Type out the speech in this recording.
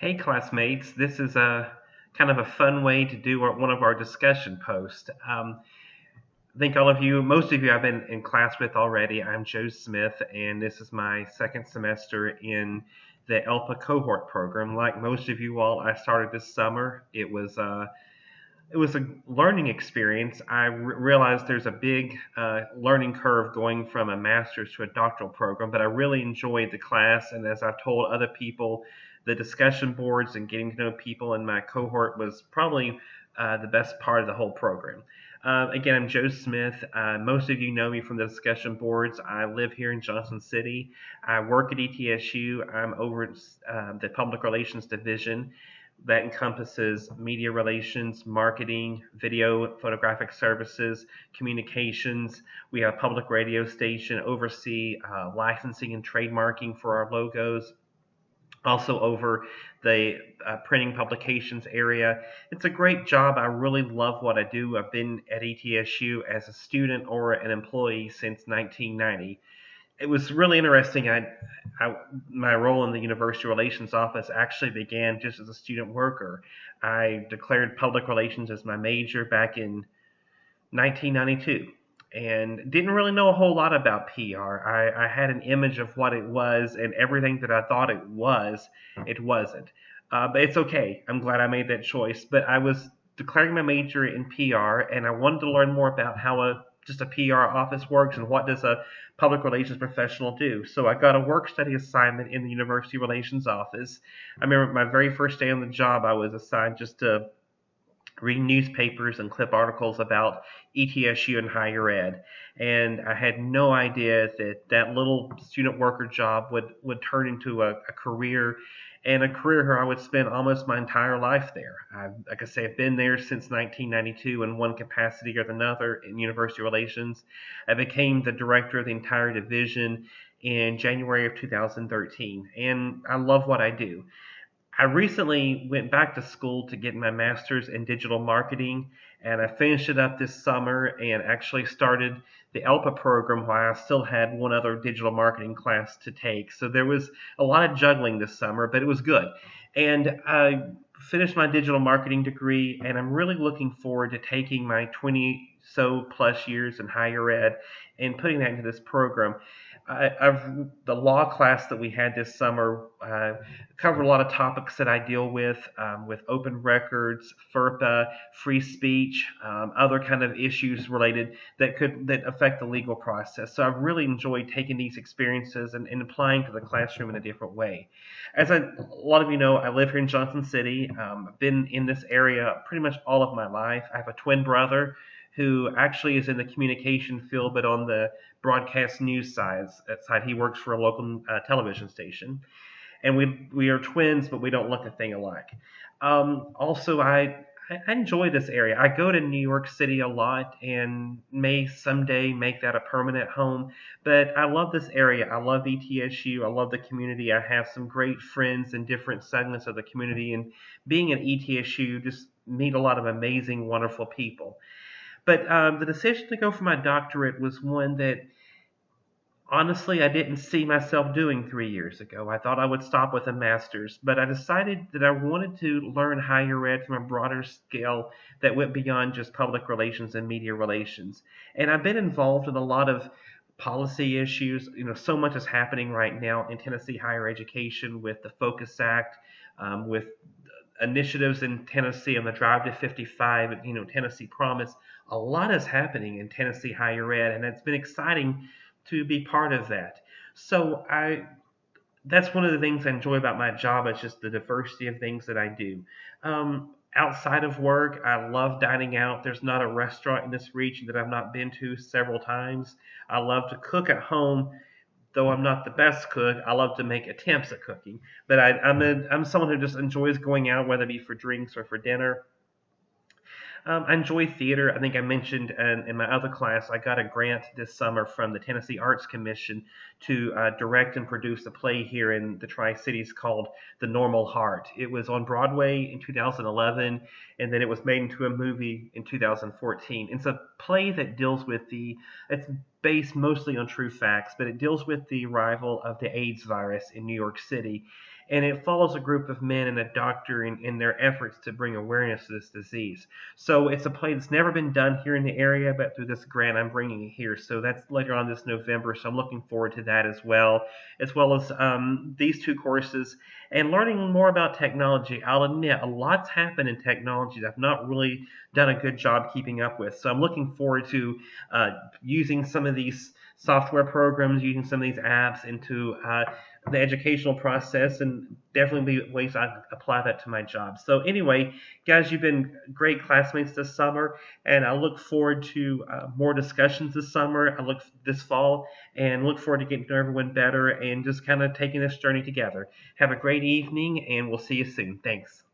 Hey classmates, this is a kind of a fun way to do one of our discussion posts. I think most of you I've been in class with already. I'm Joe Smith, and this is my second semester in the ELPA cohort program. Like most of you all, I started this summer. It was a learning experience. I realized there's a big learning curve going from a master's to a doctoral program, but I really enjoyed the class. And as I've told other people, the discussion boards and getting to know people in my cohort was probably the best part of the whole program. Again, I'm Joe Smith. Most of you know me from the discussion boards. I live here in Johnson City. I work at ETSU. I'm over the Public Relations Division that encompasses media relations, marketing, video, photographic services, communications. We have a public radio station, oversee licensing and trademarking for our logos, also over the printing publications area. It's a great job. I really love what I do. I've been at ETSU as a student or an employee since 1990. It was really interesting. My role in the university relations office actually began just as a student worker. I declared public relations as my major back in 1992 and didn't really know a whole lot about PR. I had an image of what it was, and everything that I thought it wasn't. But it's okay. I'm glad I made that choice. But I was declaring my major in PR, and I wanted to learn more about how just a PR office works and what does a public relations professional do. So I got a work study assignment in the university relations office. I remember my very first day on the job, I was assigned just to read newspapers and clip articles about ETSU and higher ed. And I had no idea that that little student worker job would turn into a career, and a career where I would spend almost my entire life there. Like I say, I've been there since 1992 in one capacity or another in university relations. I became the director of the entire division in January of 2013, and I love what I do. I recently went back to school to get my master's in digital marketing, and I finished it up this summer and actually started the ELPA program while I still had one other digital marketing class to take. So there was a lot of juggling this summer, but it was good. And I finished my digital marketing degree, and I'm really looking forward to taking my 20 so plus years in higher ed and putting that into this program. The law class that we had this summer covered a lot of topics that I deal with open records, FERPA, free speech, other kind of issues related that affect the legal process. So I've really enjoyed taking these experiences and applying to the classroom in a different way. A lot of you know, I live here in Johnson City. I've been in this area pretty much all of my life. I have a twin brother who actually is in the communication field, but on the broadcast news side. He works for a local television station, and we are twins, but we don't look a thing alike. Also, I enjoy this area. I go to New York City a lot and may someday make that a permanent home. But I love this area. I love ETSU. I love the community. I have some great friends in different segments of the community. And being at ETSU, just meet a lot of amazing, wonderful people. But the decision to go for my doctorate was one that honestly I didn't see myself doing 3 years ago. I thought I would stop with a master's, but I decided that I wanted to learn higher ed from a broader scale that went beyond just public relations and media relations. And I've been involved in a lot of policy issues. You know, so much is happening right now in Tennessee higher education with the Focus Act, with initiatives in Tennessee on the Drive to 55, Tennessee Promise. A lot is happening in Tennessee higher ed, and it's been exciting to be part of that. So that's one of the things I enjoy about my job. It's just the diversity of things that I do. Outside of work, I love dining out. There's not a restaurant in this region that I've not been to several times. I love to cook at home. Though I'm not the best cook, I love to make attempts at cooking. But I'm someone who just enjoys going out, whether it be for drinks or for dinner. I enjoy theater. I think I mentioned in my other class, I got a grant this summer from the Tennessee Arts Commission to direct and produce a play here in the Tri-Cities called The Normal Heart. It was on Broadway in 2011, and then it was made into a movie in 2014. It's a play that deals with it's based mostly on true facts, but it deals with the arrival of the AIDS virus in New York City. And it follows a group of men and a doctor in their efforts to bring awareness to this disease. So it's a play that's never been done here in the area, but through this grant, I'm bringing it here. So that's later on this November. So I'm looking forward to that as well as these two courses and learning more about technology. I'll admit a lot's happened in technology that I've not really done a good job keeping up with. So I'm looking forward to using some of these software programs, using some of these apps into the educational process, and definitely be ways I apply that to my job. So anyway, guys, you've been great classmates this summer, and I look forward to more discussions this summer. I look this fall and look forward to getting to know everyone better and just kind of taking this journey together. Have a great evening, and we'll see you soon. Thanks.